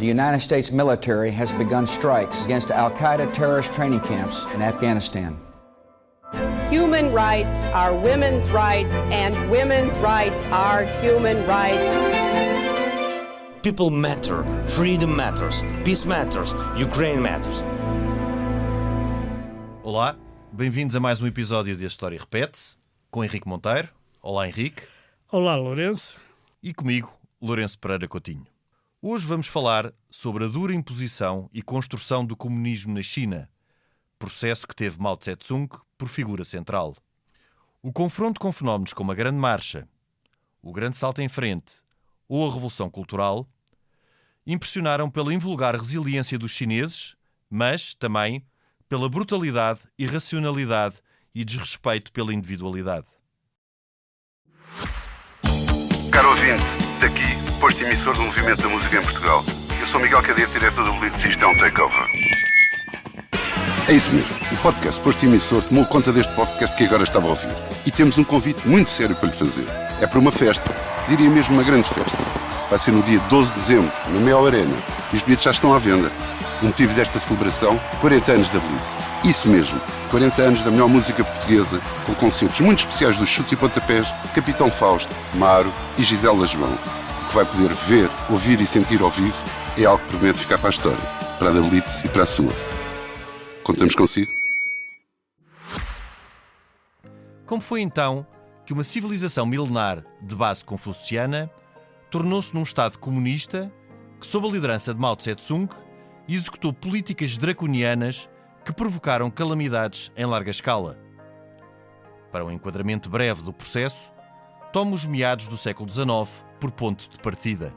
the United States military has begun strikes against Al-Qaeda terrorist training camps in Afghanistan. Human rights are women's rights, and women's rights are human rights. People matter, freedom matters, peace matters, Ukraine matters. Olá, bem-vindos a mais um episódio de A História Repete-se, com Henrique Monteiro. Olá, Henrique. Olá, Lourenço. E comigo, Lourenço Pereira Coutinho. Hoje vamos falar sobre a dura imposição e construção do comunismo na China, processo que teve Mao Tse-tung por figura central. O confronto com fenómenos como a Grande Marcha, o Grande Salto em Frente ou a Revolução Cultural impressionaram pela invulgar resiliência dos chineses, mas também pela brutalidade, irracionalidade e desrespeito pela individualidade. Caro ouvinte, daqui, posto emissor do Movimento da Música em Portugal. Eu sou Miguel Cadete, diretor do Blitz, isto é um takeover. É isso mesmo, o podcast Posto Emissor tomou conta deste podcast que agora estava a ouvir. E temos um convite muito sério para lhe fazer. É para uma festa, diria mesmo uma grande festa. Vai ser no dia 12 de dezembro, na Mel Arena, e os bilhetes já estão à venda. O motivo desta celebração, 40 anos da Blitz. Isso mesmo, 40 anos da melhor música portuguesa, com concertos muito especiais dos Chutes e Pontapés, Capitão Fausto, Maro e Gisela João. O que vai poder ver, ouvir e sentir ao vivo é algo que promete ficar para a história, para a da Blitz e para a sua. Contamos consigo? Como foi então que uma civilização milenar de base confuciana tornou-se num Estado comunista que, sob a liderança de Mao Tse-tung, executou políticas draconianas que provocaram calamidades em larga escala? Para um enquadramento breve do processo, tome os meados do século XIX por ponto de partida.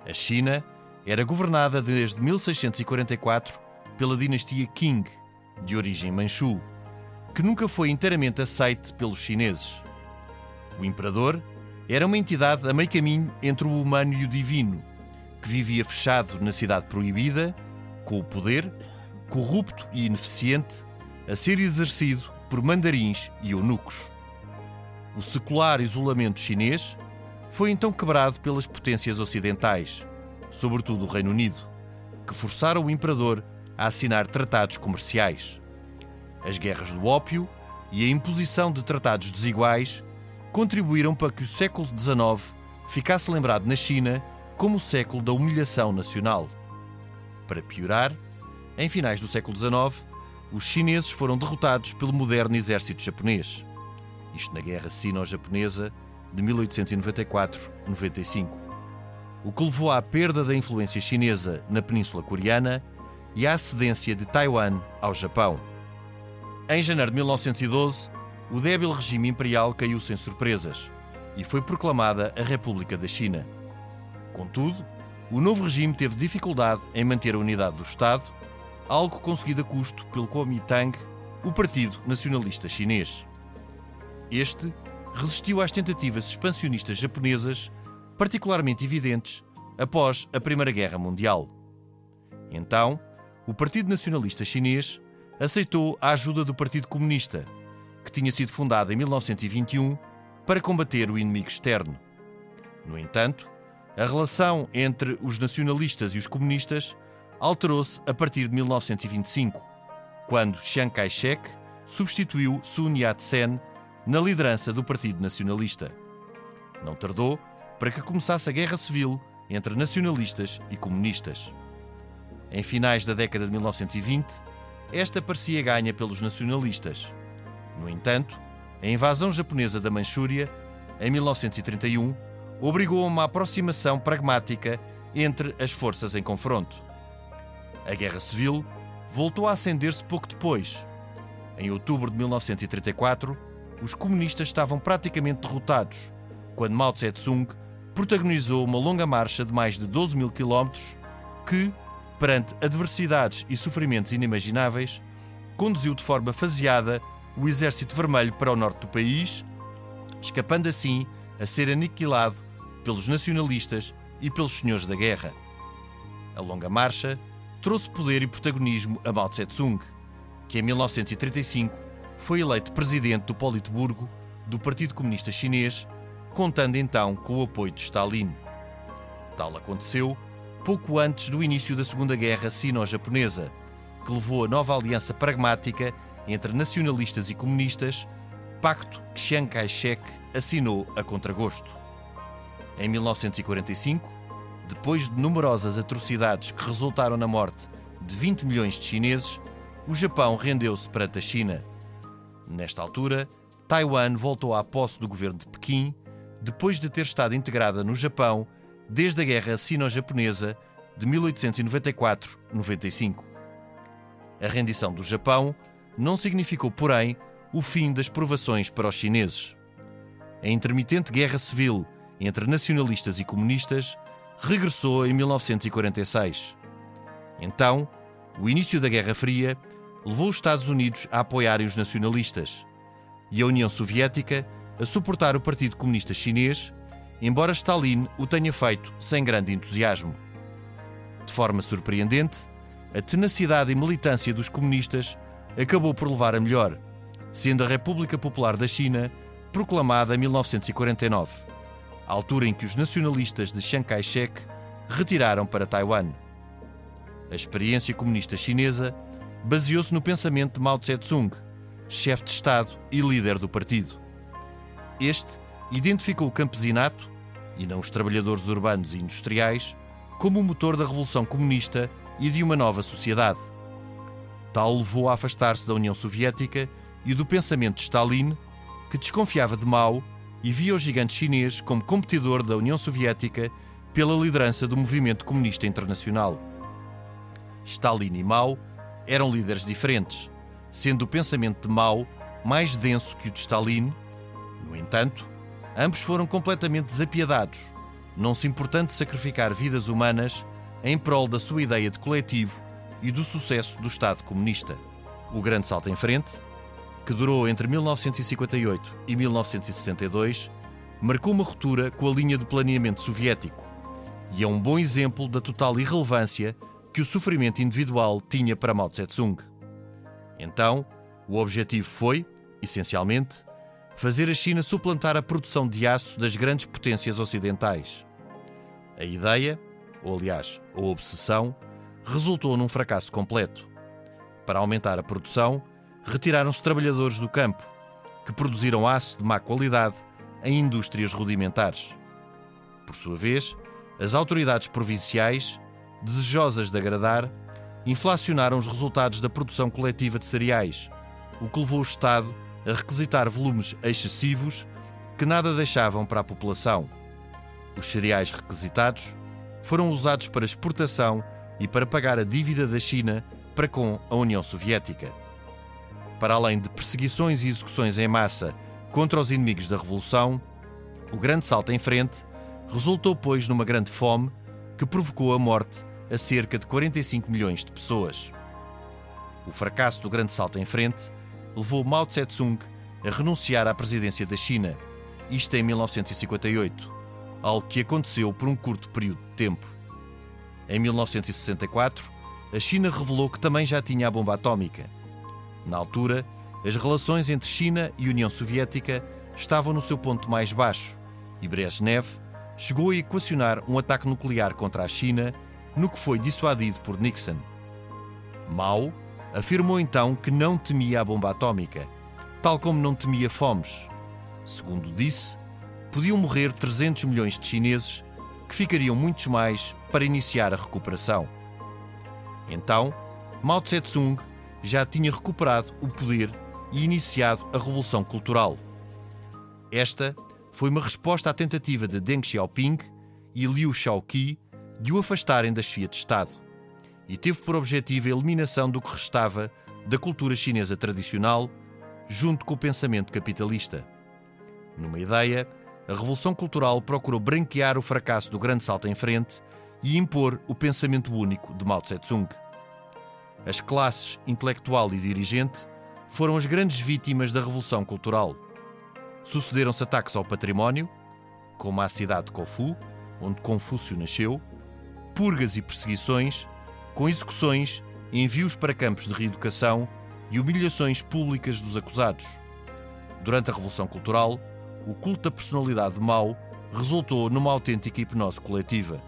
A China era governada desde 1644 pela dinastia Qing, de origem Manchu, que nunca foi inteiramente aceite pelos chineses. O imperador era uma entidade a meio caminho entre o humano e o divino, que vivia fechado na cidade proibida, com o poder, corrupto e ineficiente, a ser exercido por mandarins e eunucos. O secular isolamento chinês foi então quebrado pelas potências ocidentais, sobretudo o Reino Unido, que forçaram o imperador a assinar tratados comerciais. As guerras do ópio e a imposição de tratados desiguais contribuíram para que o século XIX ficasse lembrado na China como o século da humilhação nacional. Para piorar, em finais do século XIX, os chineses foram derrotados pelo moderno exército japonês. Isto na Guerra Sino-Japonesa de 1894-95. O que levou à perda da influência chinesa na Península Coreana e à cedência de Taiwan ao Japão. Em janeiro de 1912, o débil regime imperial caiu sem surpresas e foi proclamada a República da China. Contudo, o novo regime teve dificuldade em manter a unidade do Estado, algo conseguido a custo pelo Kuomintang, o Partido Nacionalista Chinês. Este resistiu às tentativas expansionistas japonesas, particularmente evidentes após a Primeira Guerra Mundial. Então, o Partido Nacionalista Chinês aceitou a ajuda do Partido Comunista, que tinha sido fundado em 1921 para combater o inimigo externo. No entanto, a relação entre os nacionalistas e os comunistas alterou-se a partir de 1925, quando Chiang Kai-shek substituiu Sun Yat-sen na liderança do Partido Nacionalista. Não tardou para que começasse a guerra civil entre nacionalistas e comunistas. Em finais da década de 1920, esta parecia ganha pelos nacionalistas. No entanto, a invasão japonesa da Manchúria, em 1931, obrigou a uma aproximação pragmática entre as forças em confronto. A Guerra Civil voltou a acender-se pouco depois. Em outubro de 1934, os comunistas estavam praticamente derrotados, quando Mao Tse-tung protagonizou uma longa marcha de mais de 12 mil quilómetros que, perante adversidades e sofrimentos inimagináveis, conduziu de forma faseada o Exército Vermelho para o norte do país, escapando assim a ser aniquilado pelos nacionalistas e pelos senhores da guerra. A longa marcha trouxe poder e protagonismo a Mao Tse-tung, que em 1935 foi eleito presidente do Politburgo do Partido Comunista Chinês, contando então com o apoio de Stalin. Tal aconteceu pouco antes do início da Segunda Guerra Sino-Japonesa, que levou a nova aliança pragmática entre nacionalistas e comunistas, pacto que Chiang Kai-shek assinou a contragosto. Em 1945, depois de numerosas atrocidades que resultaram na morte de 20 milhões de chineses, o Japão rendeu-se perante a China. Nesta altura, Taiwan voltou à posse do governo de Pequim, depois de ter estado integrada no Japão desde a Guerra Sino-Japonesa de 1894-95. A rendição do Japão não significou, porém, o fim das provações para os chineses. A intermitente guerra civil entre nacionalistas e comunistas regressou em 1946. Então, o início da Guerra Fria levou os Estados Unidos a apoiarem os nacionalistas e a União Soviética a suportar o Partido Comunista Chinês, embora Stalin o tenha feito sem grande entusiasmo. De forma surpreendente, a tenacidade e militância dos comunistas acabou por levar a melhor, sendo a República Popular da China proclamada em 1949, à altura em que os nacionalistas de Chiang Kai-shek retiraram para Taiwan. A experiência comunista chinesa baseou-se no pensamento de Mao Tse-tung, chefe de Estado e líder do partido. Este identificou o campesinato, e não os trabalhadores urbanos e industriais, como o motor da Revolução Comunista e de uma nova sociedade. Tal levou a afastar-se da União Soviética e do pensamento de Stalin, que desconfiava de Mao e via o gigante chinês como competidor da União Soviética pela liderança do movimento comunista internacional. Stalin e Mao eram líderes diferentes, sendo o pensamento de Mao mais denso que o de Stalin. No entanto, ambos foram completamente desapiedados, não se importando sacrificar vidas humanas em prol da sua ideia de coletivo e do sucesso do Estado comunista. O grande salto em frente, que durou entre 1958 e 1962, marcou uma ruptura com a linha de planeamento soviético e é um bom exemplo da total irrelevância que o sofrimento individual tinha para Mao Tse-tung. Então, o objetivo foi, essencialmente, fazer a China suplantar a produção de aço das grandes potências ocidentais. A ideia, ou aliás, a obsessão, resultou num fracasso completo. Para aumentar a produção, retiraram-se trabalhadores do campo, que produziram aço de má qualidade em indústrias rudimentares. Por sua vez, as autoridades provinciais, desejosas de agradar, inflacionaram os resultados da produção coletiva de cereais, o que levou o Estado a requisitar volumes excessivos que nada deixavam para a população. Os cereais requisitados foram usados para exportação e para pagar a dívida da China para com a União Soviética. Para além de perseguições e execuções em massa contra os inimigos da Revolução, o grande salto em frente resultou, pois, numa grande fome que provocou a morte a cerca de 45 milhões de pessoas. O fracasso do grande salto em frente levou Mao Tse-tung a renunciar à presidência da China, isto em 1958, algo que aconteceu por um curto período de tempo. Em 1964, a China revelou que também já tinha a bomba atómica. Na altura, as relações entre China e União Soviética estavam no seu ponto mais baixo e Brezhnev chegou a equacionar um ataque nuclear contra a China, no que foi dissuadido por Nixon. Mao afirmou então que não temia a bomba atómica, tal como não temia fomes. Segundo disse, podiam morrer 300 milhões de chineses, que ficariam muitos mais para iniciar a recuperação. Então, Mao Tse-tung já tinha recuperado o poder e iniciado a Revolução Cultural. Esta foi uma resposta à tentativa de Deng Xiaoping e Liu Shaoqi de o afastarem da chefia de Estado, e teve por objetivo a eliminação do que restava da cultura chinesa tradicional, junto com o pensamento capitalista. Numa ideia, a Revolução Cultural procurou branquear o fracasso do grande salto em frente e impor o pensamento único de Mao Tse-tung. As classes intelectual e dirigente foram as grandes vítimas da Revolução Cultural. Sucederam-se ataques ao património, como à cidade de Corfu, onde Confúcio nasceu, purgas e perseguições, com execuções, envios para campos de reeducação e humilhações públicas dos acusados. Durante a Revolução Cultural, o culto da personalidade de Mao resultou numa autêntica hipnose coletiva.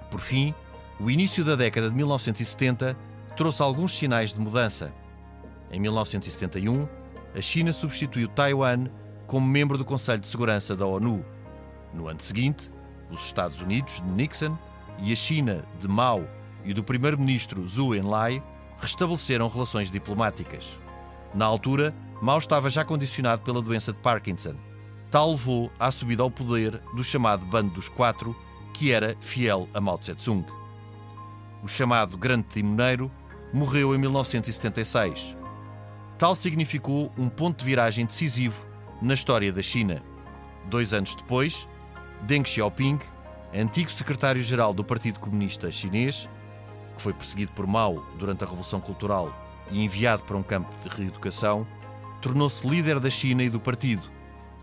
Por fim, O início da década de 1970 trouxe alguns sinais de mudança. Em 1971, a China substituiu Taiwan como membro do Conselho de Segurança da ONU. No ano seguinte, os Estados Unidos, de Nixon, e a China, de Mao e do primeiro-ministro Zhou Enlai, restabeleceram relações diplomáticas. Na altura, Mao estava já condicionado pela doença de Parkinson. Tal levou à subida ao poder do chamado Bando dos Quatro, que era fiel a Mao Tse-tung. O chamado Grande Timoneiro morreu em 1976. Tal significou um ponto de viragem decisivo na história da China. 2 anos depois, Deng Xiaoping, antigo secretário-geral do Partido Comunista Chinês, que foi perseguido por Mao durante a Revolução Cultural e enviado para um campo de reeducação, tornou-se líder da China e do partido,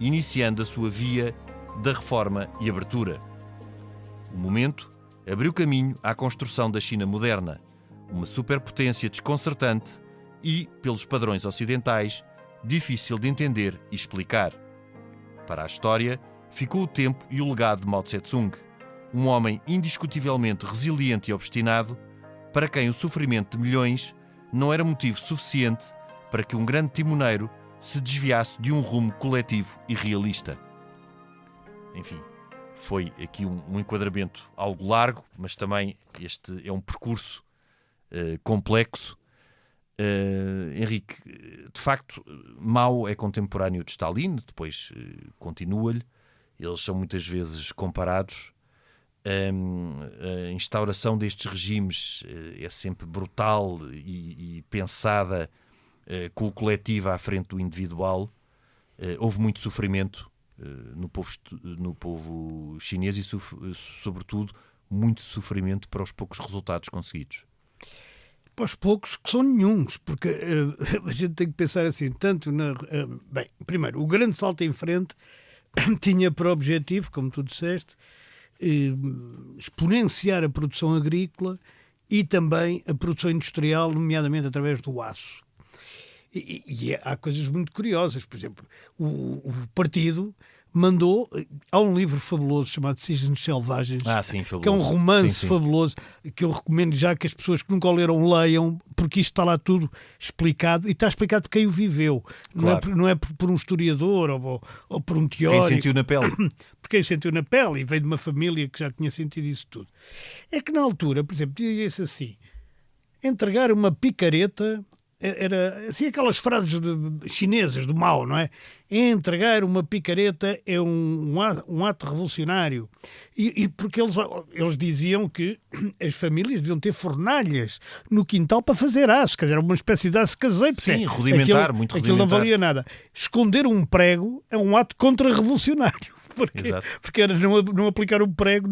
iniciando a sua via da reforma e abertura. O momento abriu caminho à construção da China moderna, uma superpotência desconcertante e, pelos padrões ocidentais, difícil de entender e explicar. Para a história, ficou o tempo e o legado de Mao Tse-tung, um homem indiscutivelmente resiliente e obstinado, para quem o sofrimento de milhões não era motivo suficiente para que um grande timoneiro se desviasse de um rumo coletivo e realista. Enfim, foi aqui um enquadramento algo largo, mas também este é um percurso complexo. Henrique, de facto, Mao é contemporâneo de Stalin, depois continua-lhe, eles são muitas vezes comparados. A instauração destes regimes é sempre brutal e pensada com o coletivo à frente do individual. Houve muito sofrimento no povo chinês e, sobretudo, muito sofrimento para os poucos resultados conseguidos. Para os poucos que são nenhuns, porque a gente tem que pensar assim, tanto na... bem, primeiro, o grande salto em frente tinha por objetivo, como tu disseste, exponenciar a produção agrícola e também a produção industrial, nomeadamente através do aço. E há coisas muito curiosas. Por exemplo, o partido mandou... Há um livro fabuloso chamado Cisnes Selvagens, sim, que é um romance sim. fabuloso, que eu recomendo já que as pessoas que nunca o leram leiam, porque isto está lá tudo explicado, e está explicado por quem o viveu. Claro. Não é por um historiador ou por um teórico. Quem sentiu na pele. Por quem sentiu na pele e veio de uma família que já tinha sentido isso tudo. É que na altura, por exemplo, dizia-se assim, entregar uma picareta... Era assim aquelas frases chinesas do Mao, não é? Entregar uma picareta é um ato revolucionário. E porque eles diziam que as famílias deviam ter fornalhas no quintal para fazer aço, quer dizer, era uma espécie de aço caseiro. Sim, rudimentar, muito rudimentar. Aquilo não valia nada. Esconder um prego é um ato contra-revolucionário. Porque era não aplicar o prego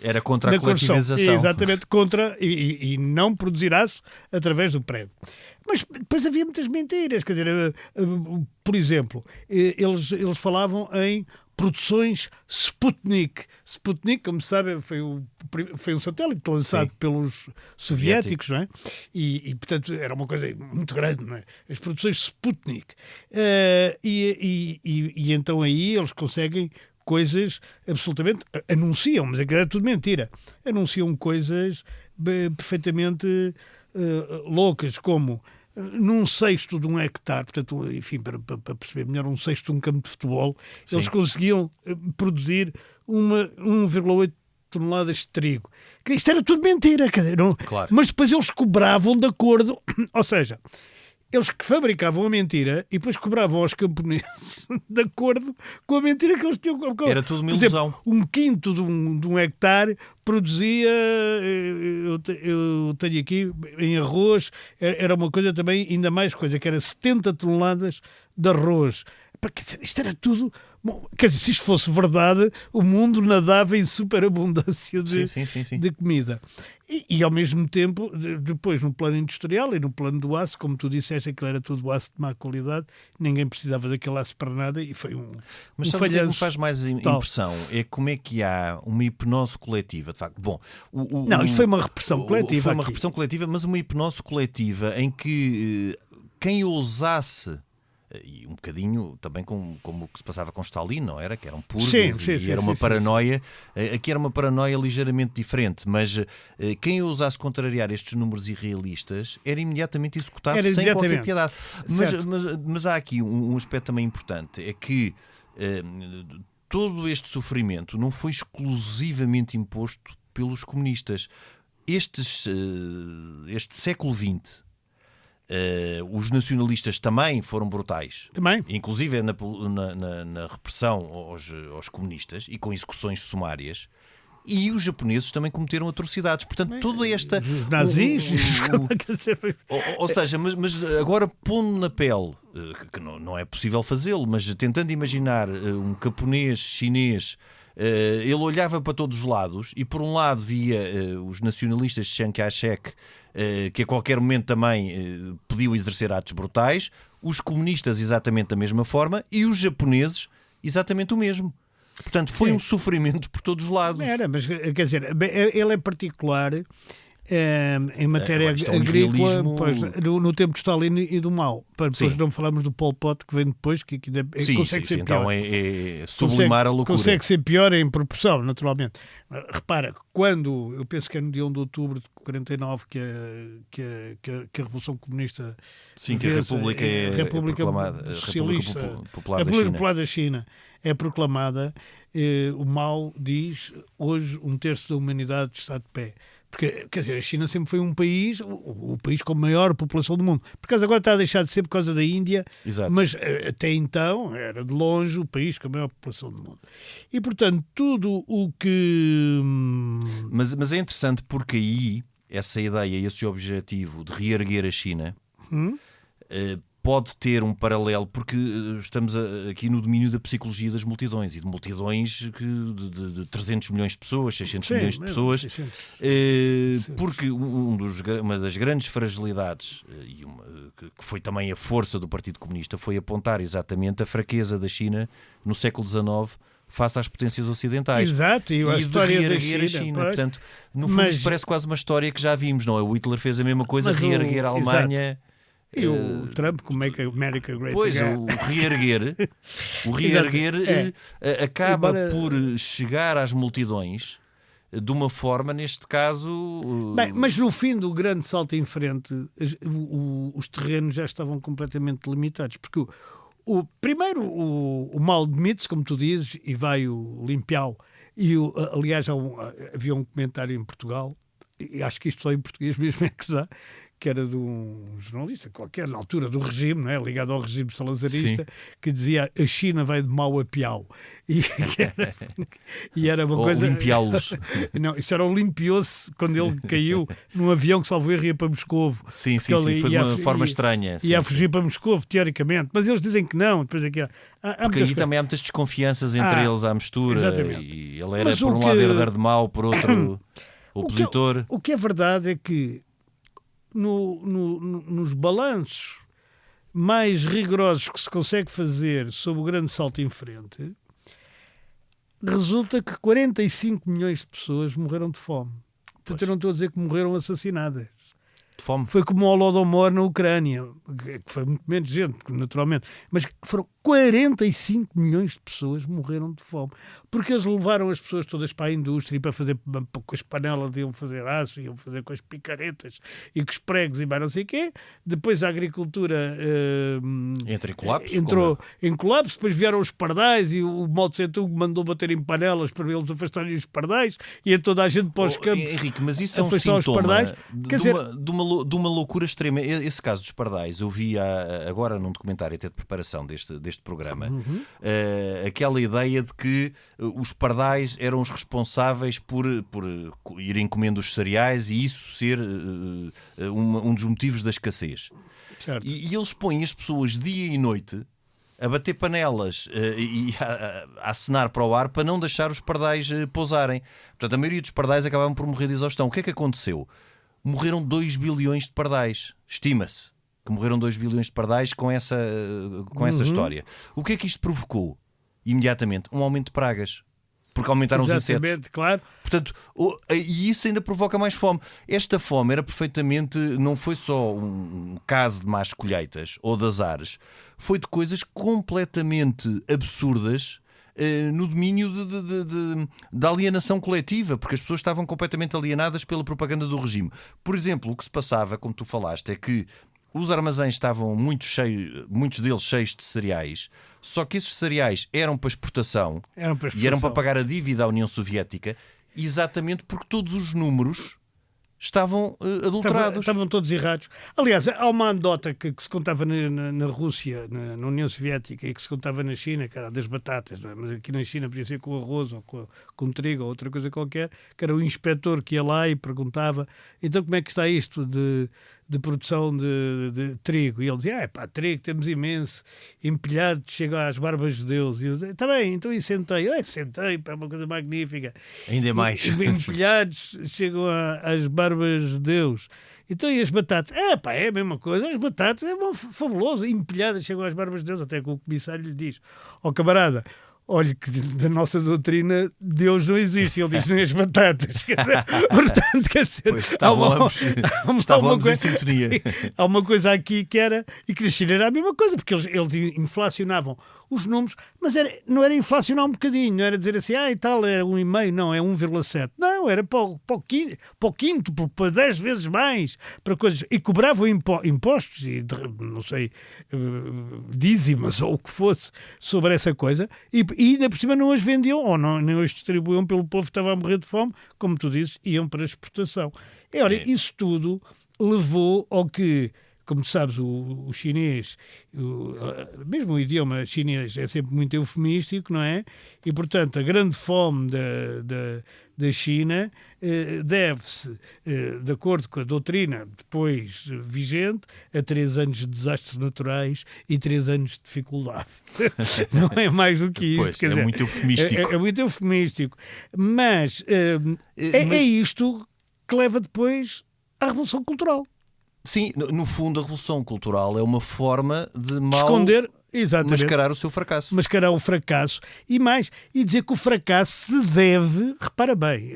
era contra a coletivização. Exatamente, contra e não produzir aço através do prego. Mas depois havia muitas mentiras, quer dizer, por exemplo, eles falavam em produções Sputnik. Sputnik, como se sabe, foi um satélite lançado pelos soviéticos, não é? E, portanto, era uma coisa muito grande, não é? As produções Sputnik. E então aí eles conseguem coisas absolutamente... Anunciam, mas aquilo é tudo mentira. Anunciam coisas perfeitamente loucas, como... num sexto de um hectare, portanto, enfim, para perceber melhor, um sexto de um campo de futebol, eles conseguiam produzir 1,8 toneladas de trigo. Isto era tudo mentira, Claro. Mas depois eles cobravam de acordo, ou seja, eles que fabricavam a mentira e depois cobravam aos camponeses de acordo com a mentira que eles tinham. Era tudo uma ilusão. Por exemplo, 1/5 de um hectare produzia, eu tenho aqui, em arroz, era uma coisa também, ainda mais coisa, que era 70 toneladas de arroz. Isto era tudo... Bom, quer dizer, se isto fosse verdade, o mundo nadava em superabundância de comida. E ao mesmo tempo, depois no plano industrial e no plano do aço, como tu disseste, aquilo era tudo aço de má qualidade, ninguém precisava daquele aço para nada e foi Mas sabe o que me faz mais impressão? É como é que há uma hipnose coletiva, de facto. Bom, não, isto foi uma repressão coletiva. Foi uma repressão coletiva, mas uma hipnose coletiva em que quem ousasse E um bocadinho também como o que se passava com Stalin, não era? Que eram purgas Sim, era uma paranoia. Aqui era uma paranoia ligeiramente diferente, mas quem ousasse contrariar estes números irrealistas era imediatamente executado sem qualquer piedade. Mas há aqui um aspecto também importante, é que todo este sofrimento não foi exclusivamente imposto pelos comunistas. Este século XX, os nacionalistas também foram brutais, inclusive na repressão aos comunistas e com execuções sumárias, e os japoneses também cometeram atrocidades. Portanto, toda esta... Os nazis... Ou seja, mas agora pondo na pele, que não é possível fazê-lo, mas tentando imaginar um camponês chinês, ele olhava para todos os lados e por um lado via os nacionalistas de Chiang Kai-shek, que a qualquer momento também podiam exercer atos brutais, os comunistas exatamente da mesma forma e os japoneses exatamente o mesmo. Portanto, foi um sofrimento por todos os lados. Era, mas quer dizer, ele é particular em matéria agrícola, no tempo de Stalin e do Mao. Depois não falamos do Pol Pot, que vem depois, que consegue ser pior. Então é sublimar a loucura. Consegue ser pior em proporção, naturalmente. Repara, quando, eu penso que é no dia 1 de outubro de 49 que a Revolução Comunista... Sim, que a República é proclamada, Socialista, a República Popular da China é proclamada, o Mao diz hoje 1/3 da humanidade está de pé. Porque, quer dizer, a China sempre foi um país, o país com a maior população do mundo. Por acaso agora está a deixar de ser por causa da Índia, Exato. Mas até então era de longe o país com a maior população do mundo. E, portanto, tudo o que... Mas é interessante porque aí, essa ideia, esse objetivo de reerguer a China... pode ter um paralelo, porque estamos aqui no domínio da psicologia das multidões, e de multidões de 300 milhões de pessoas, 600 milhões de pessoas, 600. Porque uma das grandes fragilidades, que foi também a força do Partido Comunista, foi apontar exatamente a fraqueza da China no século XIX face às potências ocidentais. Exato, e a história da China. Portanto, no fundo isto parece quase uma história que já vimos, não é? O Hitler fez a mesma coisa, reerguer a Alemanha... Exato. E o Trump, como é que America Great Pois, Again. o reerguer acaba por chegar às multidões de uma forma, neste caso... Bem, mas no fim do grande salto em frente, os terrenos já estavam completamente limitados, porque primeiro o Mao admite-se, como tu dizes, e vai o limpiá-lo. Aliás, havia um comentário em Portugal, e acho que isto só em português mesmo é que dá, que era de um jornalista qualquer, na altura do regime, não é? Ligado ao regime salazarista, que dizia a China vai de mau a piau. E era uma coisa... limpiá-los. Não, isso era o limpiou-se quando ele caiu num avião que, salvo erro, ia para Moscovo. Sim, foi de uma forma estranha. Ia a fugir para Moscovo, teoricamente. Mas eles dizem que não. Depois aqui porque aí também há muitas desconfianças entre eles à mistura. Exatamente. E ele era, por um lado, herdeiro de Mao, por outro, opositor. O que é verdade é que nos balanços mais rigorosos que se consegue fazer sobre o grande salto em frente, resulta que 45 milhões de pessoas morreram de fome. Portanto, eu não estou a dizer que morreram assassinadas. De fome. Foi como o Holodomor na Ucrânia, que foi muito menos gente, naturalmente, mas foram 45 milhões de pessoas morreram de fome. Porque eles levaram as pessoas todas para a indústria e para fazer com as panelas, iam fazer aço, iam fazer com as picaretas e com os pregos e mais não sei o quê. Depois a agricultura entrou em colapso, depois vieram os pardais e o Mao Tse-tung mandou bater em panelas para eles afastarem os pardais e toda a gente para os campos. Henrique, mas isso é um sintoma de uma loucura extrema. Esse caso dos pardais, eu vi agora num documentário até de preparação deste programa, aquela ideia de que os pardais eram os responsáveis por irem comendo os cereais e isso ser um dos motivos da escassez. E eles põem as pessoas dia e noite a bater panelas e a acenar para o ar para não deixar os pardais pousarem. Portanto, a maioria dos pardais acabavam por morrer de exaustão. O que é que aconteceu? Morreram 2 bilhões de pardais. Estima-se que morreram 2 bilhões de pardais com essa história. O que é que isto provocou? Imediatamente, um aumento de pragas. porque aumentaram os Exatamente, insetos. claro. Portanto, e isso ainda provoca mais fome. Esta fome era perfeitamente, não foi só um caso de más colheitas ou de azares, foi de coisas completamente absurdas no domínio da alienação coletiva, porque as pessoas estavam completamente alienadas pela propaganda do regime. Por exemplo, o que se passava, como tu falaste, é que os armazéns estavam muitos deles cheios de cereais, só que esses cereais eram para exportação, e eram para pagar a dívida à União Soviética, exatamente porque todos os números estavam adulterados. Estavam todos errados. Aliás, há uma anedota que se contava na Rússia, na União Soviética, e que se contava na China, que era das batatas, não é? Mas aqui na China podia ser com arroz ou com trigo ou outra coisa qualquer, que era o inspetor que ia lá e perguntava: então como é que está isto de produção de trigo? E ele dizia: trigo temos imenso, empilhado chega às barbas de Deus. E eu dizia: está bem, então e centeio? Centeio, é uma coisa magnífica. Ainda mais. Empilhados chegam às barbas de Deus. Então e as batatas? É a mesma coisa. As batatas é fabuloso. Empilhadas chegam às barbas de Deus. Até que o comissário lhe diz: camarada, olha que da nossa doutrina Deus não existe. Ele diz: nem as batatas. Portanto, quer dizer, pois, estávamos em sintonia. Há uma coisa aqui que era, e que na China era a mesma coisa, porque eles inflacionavam os números, mas não era inflacionar um bocadinho, não era dizer assim, e tal, era 1,5, não, é 1,7. Não, era para o quinto, para 10 vezes mais, para coisas. E cobravam impostos, e não sei, dízimas ou o que fosse, sobre essa coisa, e ainda por cima não as vendiam, ou nem as distribuíam pelo povo que estava a morrer de fome, como tu dizes, iam para exportação. E olha, isso tudo levou ao que, como tu sabes, o chinês, mesmo o idioma chinês é sempre muito eufemístico, não é? E, portanto, a grande fome da China deve-se, de acordo com a doutrina depois vigente, a 3 anos de desastres naturais e 3 anos de dificuldade. Não é mais do que isto. Pois, quer dizer, muito eufemístico. É muito eufemístico. Mas é isto que leva depois à Revolução Cultural. Sim, no fundo a Revolução Cultural é uma forma de esconder, exatamente, mascarar o seu fracasso. Mascarar o fracasso e dizer que o fracasso se deve, repara bem,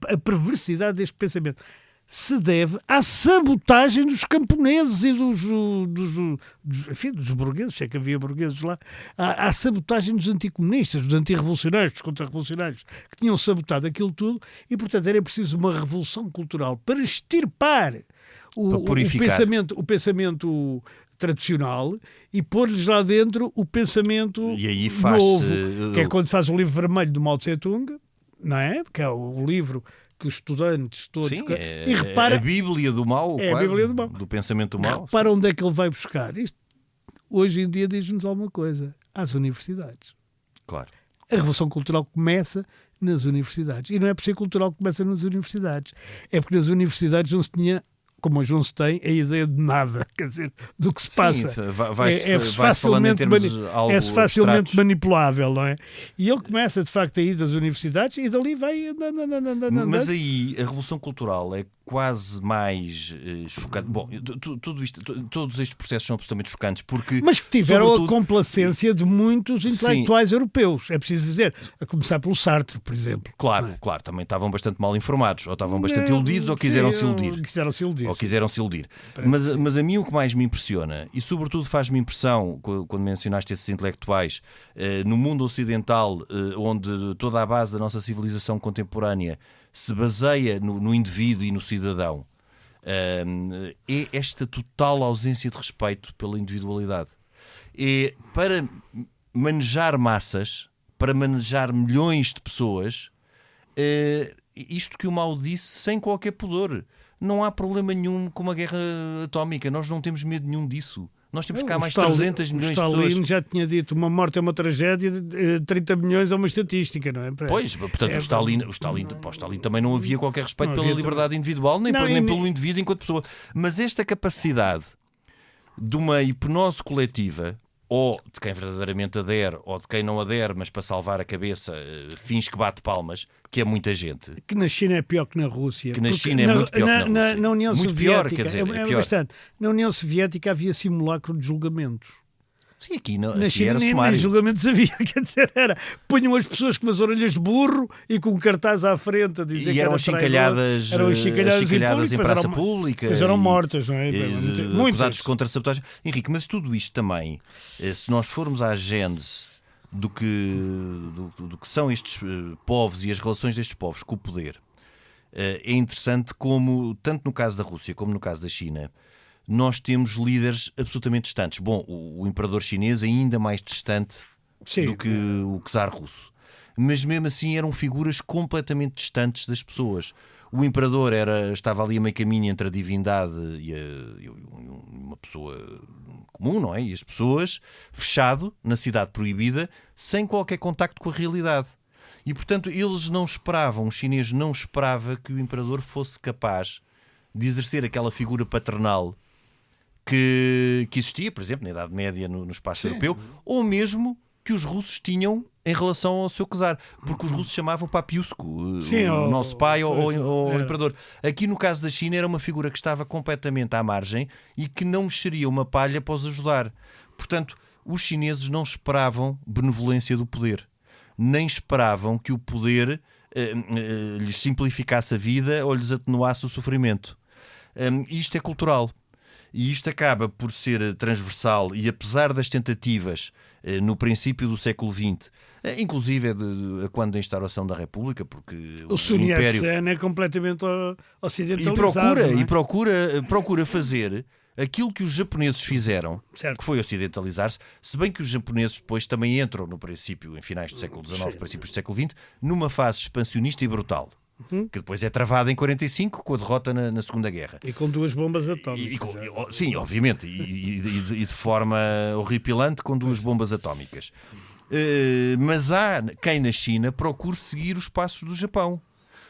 a perversidade deste pensamento, se deve à sabotagem dos camponeses e dos burgueses, se é que havia burgueses lá, à sabotagem dos anticomunistas, dos antirrevolucionários, dos contra-revolucionários, que tinham sabotado aquilo tudo, e portanto era preciso uma revolução cultural para extirpar o pensamento tradicional e pôr-lhes lá dentro o pensamento novo, que é quando faz o livro vermelho do Mao Tse-tung, não é? Que é o livro que os estudantes todos... Sim, e repara, a Bíblia do Mao, quase, a Bíblia do Mao, do pensamento do Mao. Repara onde é que ele vai buscar. Isto, hoje em dia, diz-nos alguma coisa. Às universidades. Claro. A Revolução Cultural começa nas universidades. E não é por ser cultural que começa nas universidades. É porque nas universidades não se tinha, como hoje não se tem, a ideia de nada, quer dizer, do que se passa. Sim, é facilmente manipulável, não é? E ele começa, de facto, a ir das universidades e dali vai andando. Mas aí a Revolução Cultural é quase mais chocante. Bom, todos estes processos são absolutamente chocantes, porque... Mas que tiveram a complacência de muitos intelectuais europeus, é preciso dizer, a começar pelo Sartre, por exemplo. Claro, também estavam bastante mal informados, ou estavam bastante iludidos, ou quiseram-se iludir. Mas a mim o que mais me impressiona, e sobretudo faz-me impressão, quando mencionaste esses intelectuais, no mundo ocidental, onde toda a base da nossa civilização contemporânea se baseia no indivíduo e no cidadão, é esta total ausência de respeito pela individualidade. E para manejar massas, para manejar milhões de pessoas, isto que o Mao disse sem qualquer pudor, não há problema nenhum com uma guerra atómica, nós não temos medo nenhum disso. Nós temos cá mais 300 milhões de pessoas. O Stalin já tinha dito, uma morte é uma tragédia, 30 milhões é uma estatística, não é? Pois, portanto, o Stalin também não havia qualquer respeito pela liberdade individual, nem pelo indivíduo enquanto pessoa. Mas esta capacidade de uma hipnose coletiva, ou de quem verdadeiramente adere, ou de quem não adere, mas para salvar a cabeça finge que bate palmas, que é muita gente. Que na China é pior que na Rússia. Que na China é muito pior que na Rússia. Na União muito Soviética, pior, quer dizer, é pior. Bastante. Na União Soviética havia simulacro de julgamentos. Sim, aqui Na China era nem sumário. julgamentos havia, quer dizer, punham as pessoas com as orelhas de burro e com um cartaz à frente a dizer E que eram era achincalhadas, eram achincalhadas em praça eram, pública. Pois eram mortas, não é? Acusados de contra-sabotagem. Henrique, mas tudo isto também, se nós formos à gênese do que são estes povos e as relações destes povos com o poder, é interessante como, tanto no caso da Rússia como no caso da China, nós temos líderes absolutamente distantes. Bom, o imperador chinês é ainda mais distante do que o czar russo. Mas mesmo assim eram figuras completamente distantes das pessoas. O imperador estava ali a meio caminho entre a divindade e uma pessoa comum, não é? E as pessoas, fechado na cidade proibida, sem qualquer contacto com a realidade. E, portanto, eles não esperavam, o chinês não esperava que o imperador fosse capaz de exercer aquela figura paternal que existia, por exemplo, na Idade Média no espaço europeu, ou mesmo que os russos tinham em relação ao seu czar, porque os russos chamavam Papiusco, o nosso pai ou imperador. Aqui no caso da China era uma figura que estava completamente à margem e que não mexeria uma palha para os ajudar. Portanto, os chineses não esperavam benevolência do poder, nem esperavam que o poder lhes simplificasse a vida ou lhes atenuasse o sofrimento. Isto é cultural. E isto acaba por ser transversal e, apesar das tentativas no princípio do século XX, inclusive quando da instauração da República, porque o Sun Império Yat-sen é completamente ocidentalizado. E procura fazer aquilo que os japoneses fizeram, que foi ocidentalizar-se, se bem que os japoneses depois também entram no princípio, em finais do século XIX, princípios do século XX, numa fase expansionista e brutal. Que depois é travada em 45 com a derrota na Segunda Guerra. E com 2 bombas atómicas. Sim, obviamente. E de forma horripilante com 2 bombas atómicas. Mas há quem na China procure seguir os passos do Japão.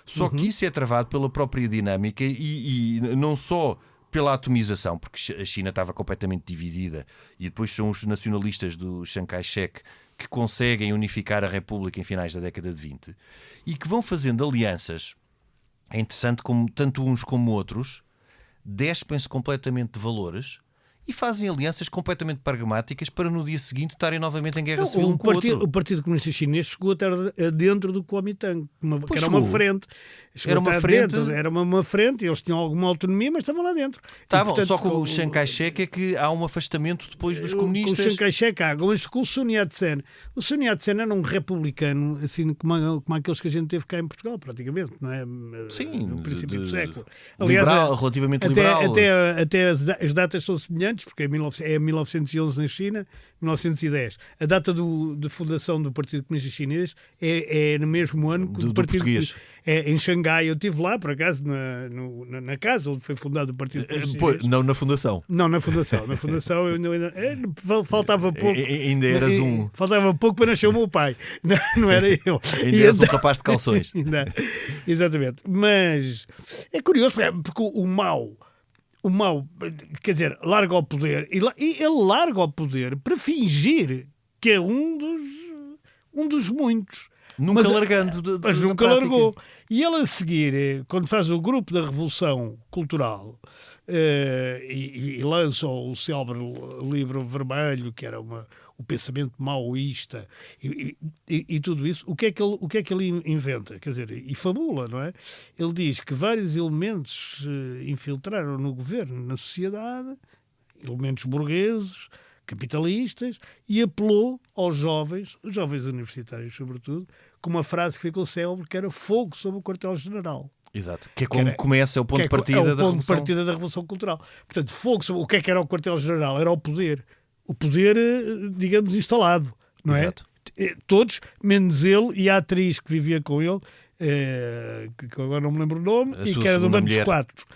Só que isso é travado pela própria dinâmica e não só pela atomização, porque a China estava completamente dividida e depois são os nacionalistas do Chiang Kai-shek que conseguem unificar a República em finais da década de 20 e que vão fazendo alianças. É interessante como tanto uns como outros despem-se completamente de valores e fazem alianças completamente pragmáticas para no dia seguinte estarem novamente em guerra civil um com o outro. O Partido Comunista Chinês chegou até dentro do Kuomintang, que era uma frente. Era uma frente. Era uma frente, eles tinham alguma autonomia, mas estavam lá dentro. Estavam, só com o Chiang Kai-shek é que há um afastamento depois dos comunistas. Com o Chiang Kai-shek há, mas com o Sun Yat-sen. O Sun Yat-sen era um republicano, assim como aqueles que a gente teve cá em Portugal, praticamente, não é? Sim, no princípio do século. Aliás, relativamente liberal. Até as datas são semelhantes, porque é 1911 na China, 1910. A data de fundação do Partido Comunista Chinês é no mesmo ano que do Partido português. É em Xangai. Eu estive lá, por acaso, na casa onde foi fundado o Partido Comunista Chinês. Não na fundação. Não, na fundação. Na fundação faltava pouco. Ainda eras Faltava pouco para nascer o meu pai. Não era eu. Ainda eras um rapaz de calções. Exatamente. Mas é curioso, porque o Mao, quer dizer, larga o poder e ele larga o poder para fingir que é um dos muitos. Nunca largando. Mas nunca largou. E ele a seguir, quando faz o grupo da Revolução Cultural e lança o célebre livro vermelho, que era o pensamento maoísta e tudo isso, o que é que ele inventa? Quer dizer, e fabula, não é? Ele diz que vários elementos infiltraram no governo, na sociedade, elementos burgueses, capitalistas, e apelou aos jovens, os jovens universitários sobretudo, com uma frase que ficou célebre, que era fogo sobre o quartel-general. Exato, que é como começa, é o ponto de partida da Revolução Cultural. Portanto, fogo sobre o que era o quartel-general? Era o poder, digamos, instalado, não é? Exato. Todos, menos ele e a atriz que vivia com ele, que agora não me lembro o nome, e que era do Bando dos Quatro.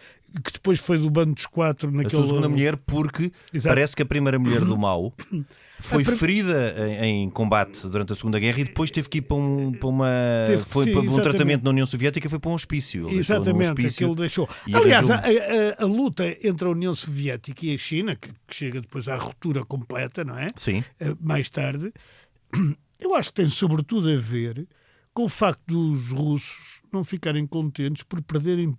Que depois foi do Bando dos Quatro naquele... A sua segunda mulher, porque parece que a primeira mulher do Mao foi ferida em combate durante a Segunda Guerra e depois teve que ir para um tratamento na União Soviética, foi para um hospício. Exatamente, aquilo deixou. Aliás, a luta entre a União Soviética e a China, que chega depois à ruptura completa, não é? Sim. Mais tarde, eu acho que tem sobretudo a ver com o facto dos russos não ficarem contentes por poderem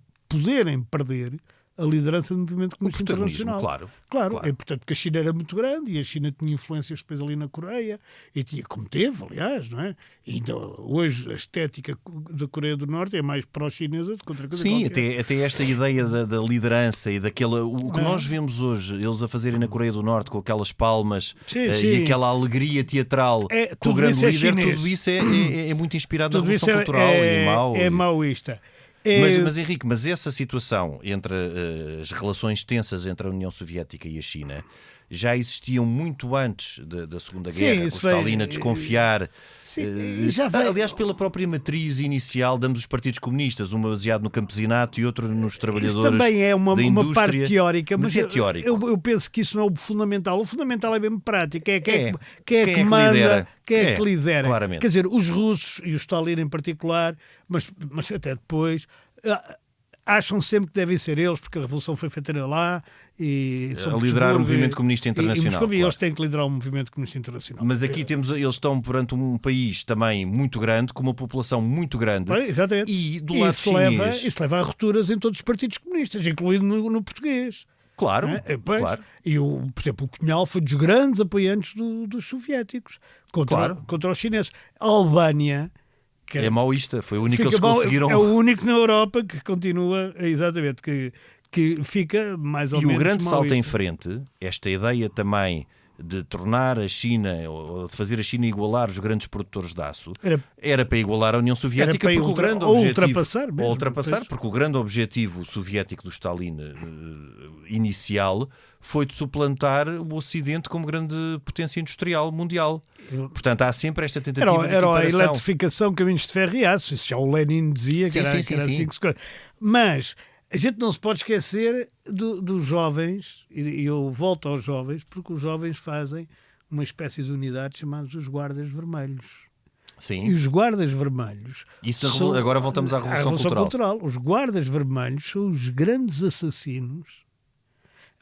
perder a liderança do movimento comunista internacional. Claro. É, portanto, que a China era muito grande e a China tinha influências depois ali na Coreia, e tinha, como teve, aliás, não é? E ainda hoje a estética da Coreia do Norte é mais pró-chinesa do que outra coisa. Sim, até esta ideia da liderança e daquela. O que nós vemos hoje, eles a fazerem na Coreia do Norte com aquelas palmas e aquela alegria teatral com o grande líder, tudo isso é muito inspirado na Revolução Cultural e é mau. É maoísta. Mas Henrique, essa situação entre as relações tensas entre a União Soviética e a China já existiam muito antes da Segunda Guerra, com Stalin a desconfiar. Aliás, pela própria matriz inicial dos partidos comunistas, um baseado no campesinato e outro nos trabalhadores. Isso também é uma parte teórica, mas é teórico. Eu penso que isso não é o fundamental. O fundamental é mesmo prático. Quem é que manda, quem é que lidera. Claramente. Quer dizer, os russos e o Stalin em particular, mas até depois, acham sempre que devem ser eles, porque a revolução foi feita lá e a liderar o movimento comunista internacional. E eles têm que liderar o movimento comunista internacional. Mas aqui eles estão perante um país também muito grande, com uma população muito grande. Exatamente. E do lado chinês... Isso leva a rupturas em todos os partidos comunistas, incluindo no português. Claro, claro. E, por exemplo, o Cunhal foi dos grandes apoiantes dos soviéticos contra os chineses. A Albânia... É maoísta, foi o único que eles conseguiram. É o único na Europa que continua, exatamente, que fica mais ou menos. E o grande maoísta. salto em frente, esta ideia também de tornar a China, ou de fazer a China igualar os grandes produtores de aço, era para igualar a União Soviética, porque o grande objetivo. Ultrapassar, porque o grande objetivo soviético do Stalin inicial foi de suplantar o Ocidente como grande potência industrial mundial. Portanto, há sempre esta tentativa de equiparação. Era a eletrificação, caminhos de ferro e aço. Isso já o Lenin dizia que era assim que se... Mas a gente não se pode esquecer dos jovens, e eu volto aos jovens, porque os jovens fazem uma espécie de unidade chamada os guardas vermelhos. Sim. E os guardas vermelhos... Agora voltamos à Revolução Cultural. Os guardas vermelhos são os grandes assassinos,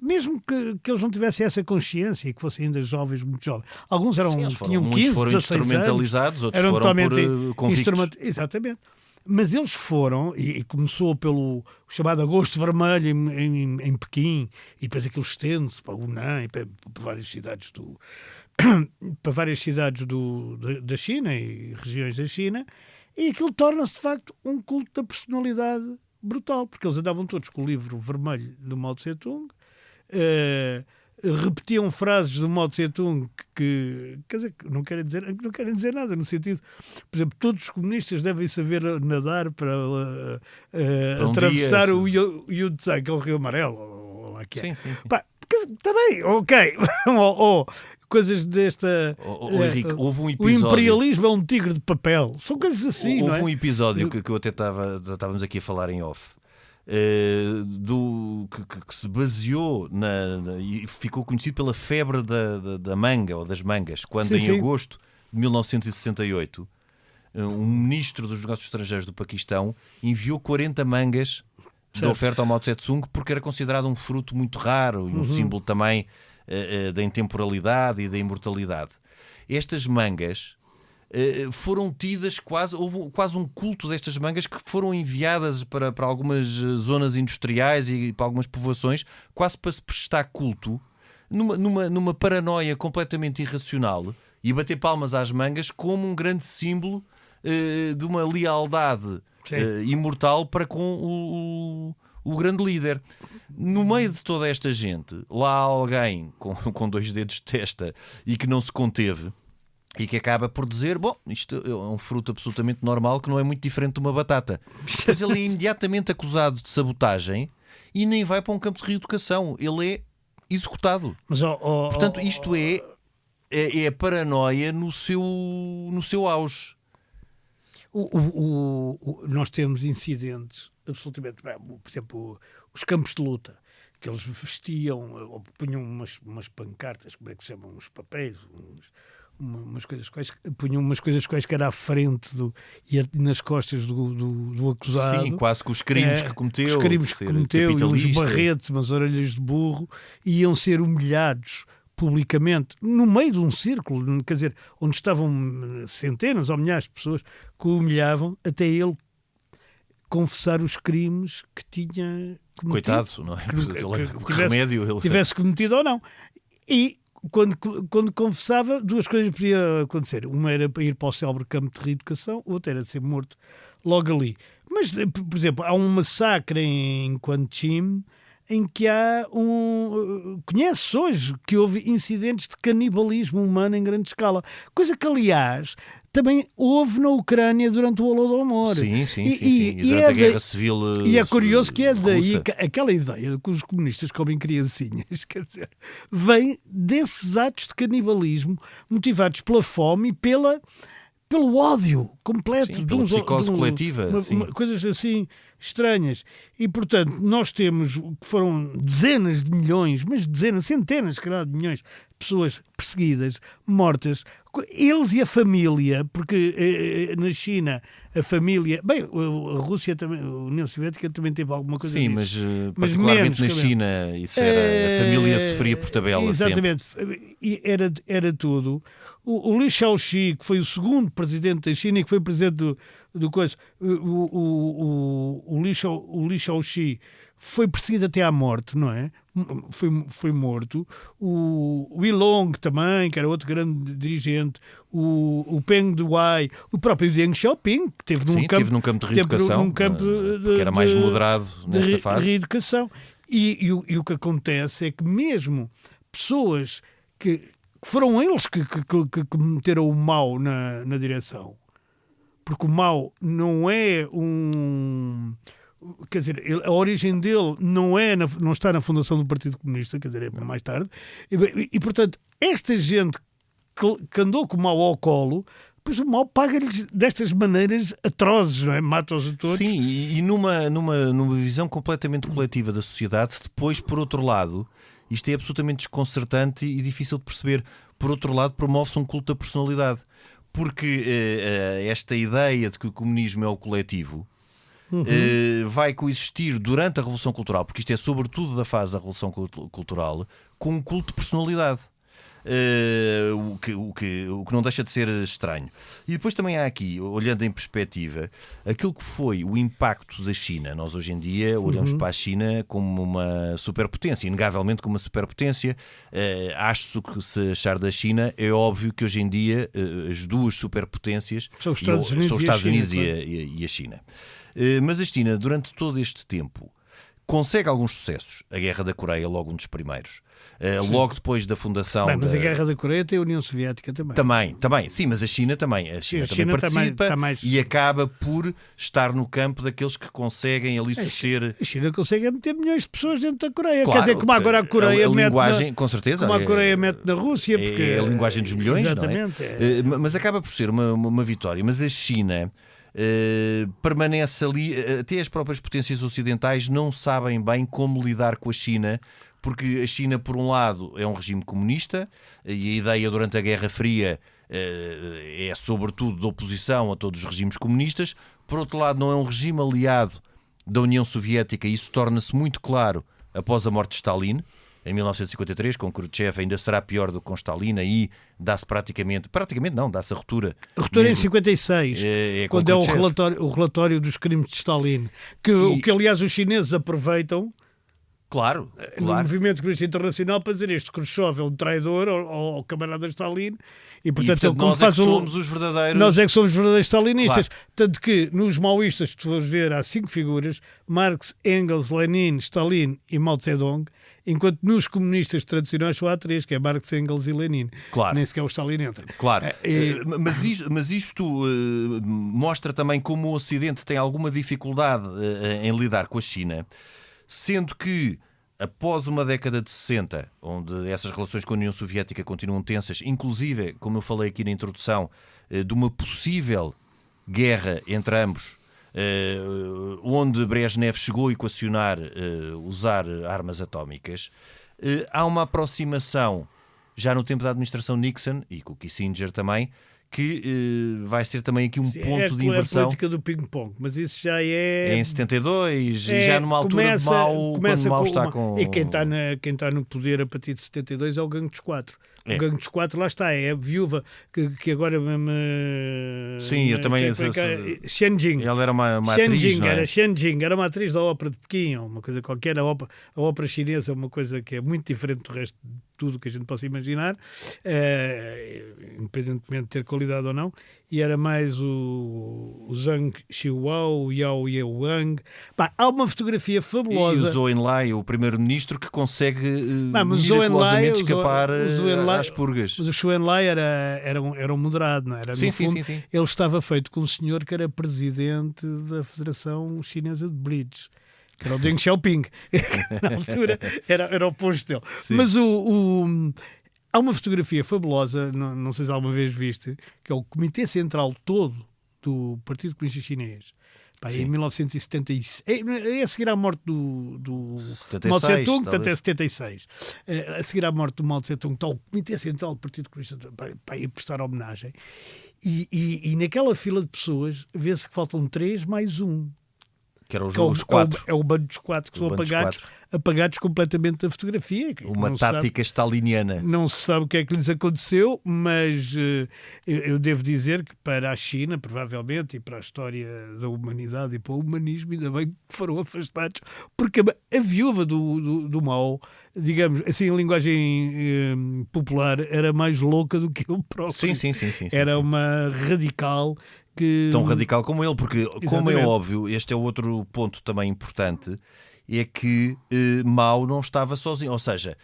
mesmo que eles não tivessem essa consciência e que fossem ainda jovens, muito jovens. Alguns tinham 15, foram 16 instrumentalizados, anos, outros foram por convictos. Exatamente. Mas eles foram, e começou pelo chamado Agosto Vermelho em Pequim, e depois aquilo estende-se para o Hunan e para várias cidades da China e regiões da China, e aquilo torna-se de facto um culto da personalidade brutal, porque eles andavam todos com o livro vermelho do Mao Tse-tung, repetiam frases do Mao Tse-tung que quer dizer, não querem dizer nada, no sentido, por exemplo, todos os comunistas devem saber nadar para atravessar o Yangtze, que é o Rio Amarelo, ou lá que é. Sim. Pá, também, ok. ou coisas desta... Henrique, houve um episódio... O imperialismo é um tigre de papel. São coisas assim, não é? Houve um episódio que eu até estávamos aqui a falar em off, que se baseou e ficou conhecido pela febre da manga, ou das mangas, quando em agosto de 1968 um ministro dos negócios estrangeiros do Paquistão enviou 40 mangas de oferta ao Mao Tse-tung, porque era considerado um fruto muito raro e um símbolo também da intemporalidade e da imortalidade. Estas mangas foram tidas houve quase um culto destas mangas, que foram enviadas para algumas zonas industriais e para algumas povoações, quase para se prestar culto, numa paranoia completamente irracional, e bater palmas às mangas como um grande símbolo de uma lealdade imortal para com o grande líder. No meio de toda esta gente, lá há alguém com 2 dedos de testa e que não se conteve, e que acaba por dizer, bom, isto é um fruto absolutamente normal, que não é muito diferente de uma batata. Pois ele é imediatamente acusado de sabotagem e nem vai para um campo de reeducação. Ele é executado. Portanto, isto é a paranoia no seu auge. Nós temos incidentes absolutamente... Por exemplo, os campos de luta, que eles vestiam, ou punham umas pancartas, como é que se chamam? Uns papéis... umas coisas punham umas coisas quaisquer à frente e nas costas do acusado. Sim, quase com os crimes que cometeu. Os crimes que cometeu, e uns barretes, umas orelhas de burro, iam ser humilhados publicamente, no meio de um círculo, quer dizer, onde estavam centenas ou milhares de pessoas que o humilhavam, até ele confessar os crimes que tinha cometido. Coitado, não é? Que remédio ele tivesse cometido ou não. E quando confessava, duas coisas podiam acontecer. Uma era para ir para o célebre campo de reeducação, outra era ser morto logo ali. Mas, por exemplo, há um massacre em Quanchim em que há conhece hoje que houve incidentes de canibalismo humano em grande escala. Coisa que, aliás, também houve na Ucrânia durante o Holodomor. Sim. E durante a Guerra Civil E é curioso que é daí russa. aquela ideia de que os comunistas comem criancinhas, quer dizer, vem desses atos de canibalismo motivados pela fome e pelo ódio completo. Sim, pela psicose coletiva. Sim. Coisas assim estranhas. E, portanto, nós temos que foram dezenas de milhões, mas dezenas, centenas, calhar, de milhões de pessoas perseguidas, mortas. Eles e a família, porque na China a família... Bem, a Rússia também, a União Soviética também teve alguma coisa Sim, disso. mas particularmente na China, isso era, a família sofria por tabela. Exatamente. Sempre. E era tudo. O Li Shaoxi, que foi o segundo presidente da China e que foi presidente do coisa, o Li Shaoxi foi perseguido até à morte, não é? Foi morto. O Wilong também, que era outro grande dirigente. O Peng Dehuai, o próprio Deng Xiaoping, que teve num campo de reeducação, que era mais moderado nesta fase. Reeducação. E o que acontece é que mesmo pessoas que foram eles que meteram o Mao na direção, porque o Mao não é quer dizer, a origem dele não está na fundação do Partido Comunista, quer dizer, é mais tarde, e portanto, esta gente que andou com o Mao ao colo, pois o Mao paga-lhes destas maneiras atrozes, não é? Mata-os a todos. Sim, e numa visão completamente coletiva da sociedade, depois, por outro lado, isto é absolutamente desconcertante e difícil de perceber. Por outro lado, promove-se um culto da personalidade. Porque esta ideia de que o comunismo é o coletivo vai coexistir durante a Revolução Cultural, porque isto é sobretudo da fase da Revolução Cultural, com um culto de personalidade. O que não deixa de ser estranho. E depois também há aqui, olhando em perspectiva, aquilo que foi o impacto da China. Nós hoje em dia olhamos para a China como uma superpotência, inegavelmente como uma superpotência. Acho que se achar da China, é óbvio que hoje em dia as duas superpotências são os Estados Unidos e a China. Mas a China, durante todo este tempo, consegue alguns sucessos. A Guerra da Coreia, logo um dos primeiros. Logo depois da fundação... Mas a Guerra da Coreia tem a União Soviética também. Também, sim, mas a China também. A China também participa e acaba por estar no campo daqueles que conseguem ali suster... A China consegue meter milhões de pessoas dentro da Coreia. Claro, quer dizer, como agora a Coreia mete linguagem, com certeza, como a Coreia mete na Rússia. Porque é a linguagem dos milhões, exatamente, não é? Mas acaba por ser uma vitória. Mas a China... permanece ali, até as próprias potências ocidentais não sabem bem como lidar com a China, porque a China, por um lado, é um regime comunista e a ideia durante a Guerra Fria é sobretudo de oposição a todos os regimes comunistas. Por outro lado, não é um regime aliado da União Soviética, e isso torna-se muito claro após a morte de Stalin em 1953, com Khrushchev. Ainda será pior do que com Stalin, aí dá-se dá-se a ruptura. A ruptura em 56, quando é o relatório dos crimes de Stalin, que aliás os chineses aproveitam. Claro. No movimento comunista internacional para dizer este Khrushchev é um traidor ao camarada Stalin. E portanto nós é que somos os verdadeiros. Nós é que somos os verdadeiros stalinistas. Claro. Tanto que nos maoístas, se tu fores ver, há 5 figuras: Marx, Engels, Lenin, Stalin e Mao Zedong. Enquanto nos comunistas tradicionais só há 3, que é Marx, Engels e Lenin. Claro. Nem sequer o Stalin entra. Claro. Mas isto mostra também como o Ocidente tem alguma dificuldade em lidar com a China, sendo que após uma década de 60, onde essas relações com a União Soviética continuam tensas, inclusive, como eu falei aqui na introdução, de uma possível guerra entre ambos, onde Brezhnev chegou a equacionar usar armas atómicas, há uma aproximação, já no tempo da administração Nixon, e com Kissinger também, que vai ser também aqui um ponto de inversão. É a política do ping-pong, mas isso já é... em 72, e já numa altura de Mao, quando Mao está com... E quem está no poder a partir de 72 é o Gangue dos Quatro. O Gangue dos Quatro, lá está, é a viúva que agora mesmo... Sim, eu também... Xian Jing. Ela era uma atriz, não é? Era Xian Jing, era uma atriz da ópera de Pequim, ou uma coisa qualquer. A ópera chinesa é uma coisa que é muito diferente do resto de tudo que a gente possa imaginar, independentemente de ter qualidade ou não, e era mais o Zhang Xiuhao, o Yao Yewang. Há uma fotografia fabulosa. E o Zhou Enlai, o primeiro-ministro, que consegue miraculosamente escapar às purgas. Mas o Zhou Enlai era um moderado, não era? Sim. Ele estava feito com um senhor que era presidente da Federação Chinesa de Bridge, que era o Deng Xiaoping. Na altura era o oposto dele. Sim. Mas há uma fotografia fabulosa, não sei se alguma vez viste, que é o Comitê Central todo do Partido Comunista Chinês. Em 1976, a seguir à morte do 76, Mao Tse-tung, talvez. até 76. A seguir à morte do Mao Tse-tung, está o Comitê Central do Partido Comunista para ir prestar homenagem. E naquela fila de pessoas vê-se que faltam 3 mais 1. Que eram os 4. É o bando dos 4 que são apagados completamente da fotografia. Uma tática staliniana. Não se sabe o que é que lhes aconteceu, mas eu devo dizer que para a China, provavelmente, e para a história da humanidade e para o humanismo, ainda bem que foram afastados, porque a viúva do Mao, digamos, assim, em linguagem popular, era mais louca do que ele próprio. Sim. Era uma radical... Tão radical como ele, porque, Exatamente. Como é óbvio, este é outro ponto também importante, é que Mao não estava sozinho. Ou seja,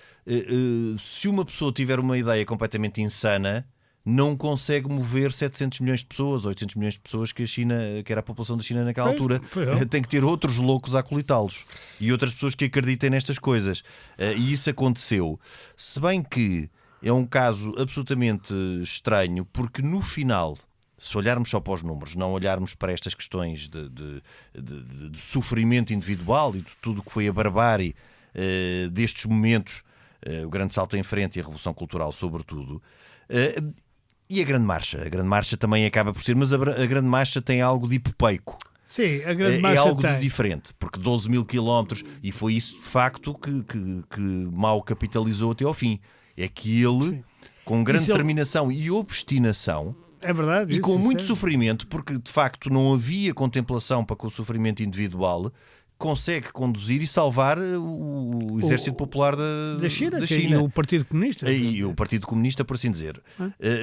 se uma pessoa tiver uma ideia completamente insana, não consegue mover 700 milhões de pessoas, 800 milhões de pessoas que era a população da China naquela altura. Tem que ter outros loucos a acolitá-los e outras pessoas que acreditem nestas coisas. E isso aconteceu. Se bem que é um caso absolutamente estranho, porque no final... Se olharmos só para os números, não olharmos para estas questões de sofrimento individual e de tudo o que foi a barbárie destes momentos, o grande salto em frente e a revolução cultural sobretudo, e a Grande Marcha também acaba por ser, mas a Grande Marcha tem algo de hipopeico. Sim, a Grande Marcha é algo tem. de diferente, porque 12 mil quilómetros, e foi isso de facto que Mao capitalizou até ao fim. É que ele, sim, com grande determinação e obstinação, é verdade, e com muito sofrimento, porque de facto não havia contemplação para com o sofrimento individual, consegue conduzir e salvar o exército popular da China. E o Partido Comunista. E o Partido Comunista, por assim dizer.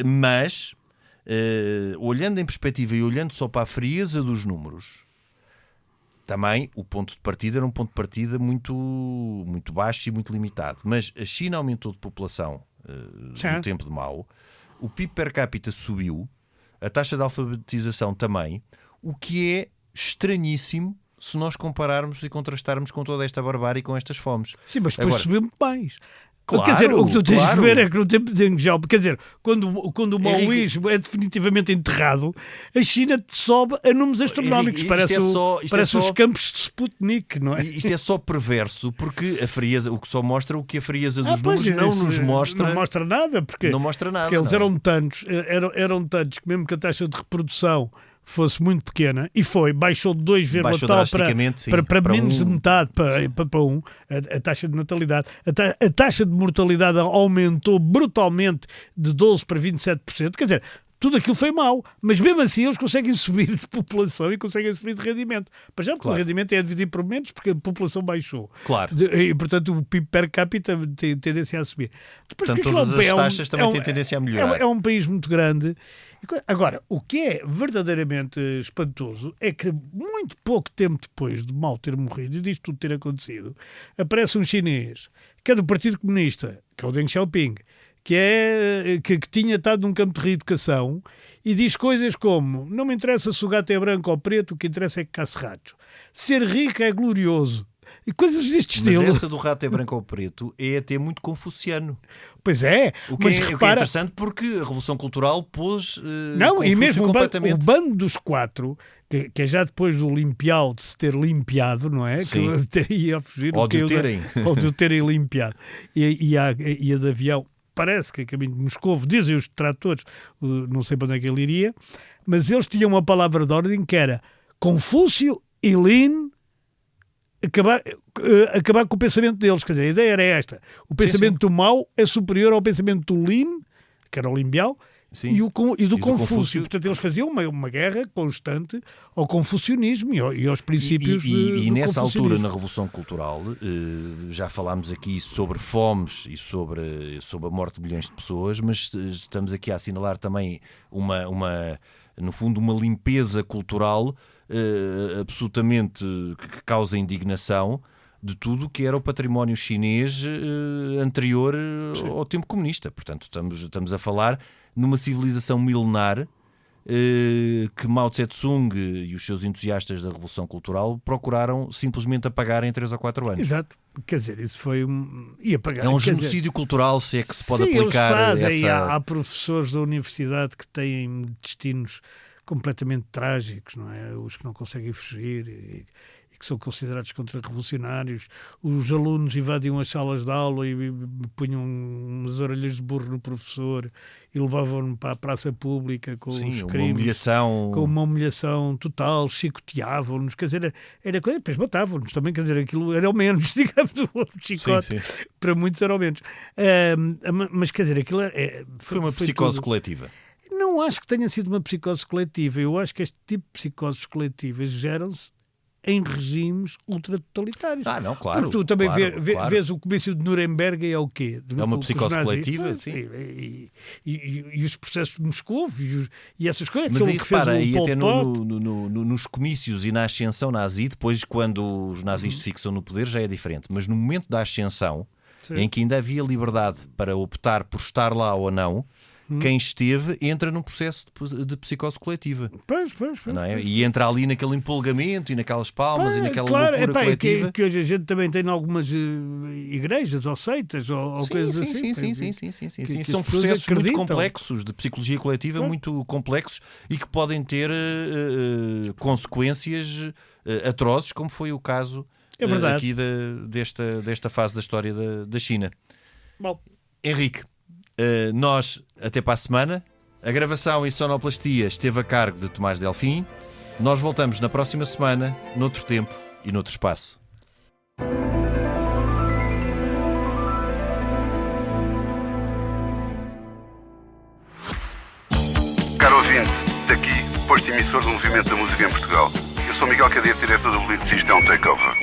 Mas, olhando em perspectiva e olhando só para a frieza dos números, também o ponto de partida era um ponto de partida muito, muito baixo e muito limitado. Mas a China aumentou de população no tempo de Mao. O PIB per capita subiu, a taxa de alfabetização também, o que é estranhíssimo se nós compararmos e contrastarmos com toda esta barbárie e com estas fomes. Sim, mas depois subiu muito mais. Claro, quer dizer, o que tu tens que ver é que no tempo de Deng Xiaoping, quer dizer, quando o maoísmo é definitivamente enterrado, a China sobe a números astronómicos. Parece os campos de Sputnik, não é? Isto é só perverso, porque a frieza, o que só mostra o que a frieza dos números não nos mostra. Não mostra nada, porque eles eram tantos que mesmo que a taxa de reprodução fosse muito pequena, e baixou de 2, tal para menos de metade, para 1, a taxa de natalidade. A taxa de mortalidade aumentou brutalmente de 12% para 27%, quer dizer, tudo aquilo foi mau, mas mesmo assim eles conseguem subir de população e conseguem subir de rendimento. Para já, porque o rendimento é dividido por menos, porque a população baixou. Claro. E, portanto, o PIB per capita tem tendência a subir. Depois, portanto, todas as taxas também têm tendência a melhorar. É um país muito grande. Agora, o que é verdadeiramente espantoso é que muito pouco tempo depois de Mao ter morrido e disto tudo ter acontecido, aparece um chinês que é do Partido Comunista, que é o Deng Xiaoping, que tinha estado num campo de reeducação, e diz coisas como: não me interessa se o gato é branco ou preto, o que interessa é que caça ratos. Ser rico é glorioso. E coisas deste estilo. Mas essa do rato é branco ou preto é até muito confuciano. Pois é. O que é interessante, porque a Revolução Cultural pôs e mesmo completamente... o bando dos 4, que é já depois do Limpial, de se ter limpiado, não é? Sim. Que teria a fugir. Ou de o terem limpiado. E a de avião, parece que a caminho de Moscovo, dizem os detratores, não sei para onde é que ele iria, mas eles tinham uma palavra de ordem que era Confúcio e Lin acabar com o pensamento deles. Quer dizer, a ideia era esta. O pensamento do Mao é superior ao pensamento do Lin, que era o Lin Biao, e do Confúcio. Portanto, eles faziam uma guerra constante ao confucionismo e aos princípios e do nessa altura, confucionismo. na Revolução Cultural, já falámos aqui sobre fomes e sobre a morte de milhões de pessoas, mas estamos aqui a assinalar também no fundo, uma limpeza cultural absolutamente que causa indignação de tudo o que era o património chinês anterior ao tempo comunista. Portanto, estamos a falar numa civilização milenar que Mao Tse-tung e os seus entusiastas da Revolução Cultural procuraram simplesmente apagar em 3 ou 4 anos. Exato. Quer dizer, isso foi apagar. É um genocídio cultural, se é que se pode aplicar eles fazem, essa... Há professores da universidade que têm destinos completamente trágicos, não é? Os que não conseguem fugir e que são considerados contra-revolucionários. Os alunos invadiam as salas de aula e punham umas orelhas de burro no professor e levavam-no para a praça pública com os crimes. Com uma humilhação total, chicoteavam-nos, quer dizer, era coisa, depois matavam-nos também, quer dizer, aquilo era o menos, digamos, o chicote, para muitos era o menos. Mas quer dizer, aquilo foi uma psicose coletiva. Não acho que tenha sido uma psicose coletiva. Eu acho que este tipo de psicoses coletivas geram-se em regimes ultra-totalitários. Não, claro. Porque tu também claro. vês o comício de Nuremberg é o quê? É uma psicose coletiva, sim. E os processos de Moscou e essas coisas. Mas aí repara, aí até nos comícios e na ascensão nazi, depois quando os nazis fixam no poder já é diferente. Mas no momento da ascensão, em que ainda havia liberdade para optar por estar lá ou não, quem esteve entra num processo de psicose coletiva. Pois. Não é? E entra ali naquele empolgamento e naquelas palmas e naquela loucura coletiva. Que hoje a gente também tem em algumas igrejas ou seitas ou coisas assim. Sim. São processos muito complexos, de psicologia coletiva muito complexos e que podem ter consequências atrozes, como foi o caso aqui desta fase da história da China. Bom. Henrique, nós, até para a semana. A gravação e sonoplastia esteve a cargo de Tomás Delfim. Nós voltamos na próxima semana, noutro tempo e noutro espaço. Caro ouvinte, daqui, posto emissor do Movimento da Música em Portugal. Eu sou Miguel Cadete, diretor do Boletim Isto é um Takeover.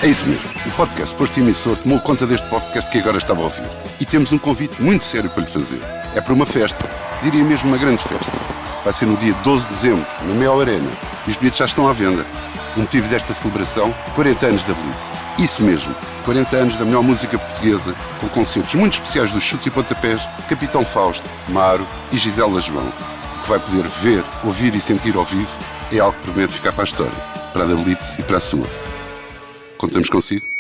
É isso mesmo. O podcast Posto Emissor tomou conta deste podcast que agora estava a ouvir. E temos um convite muito sério para lhe fazer. É para uma festa, diria mesmo uma grande festa. Vai ser no dia 12 de dezembro, na Mel Arena. E os bilhetes já estão à venda. O motivo desta celebração, 40 anos da Blitz. Isso mesmo, 40 anos da melhor música portuguesa, com concertos muito especiais dos Chutes e Pontapés, Capitão Fausto, Maro e Gisela João. O que vai poder ver, ouvir e sentir ao vivo é algo que promete ficar para a história, para a da Blitz e para a sua. Contamos consigo?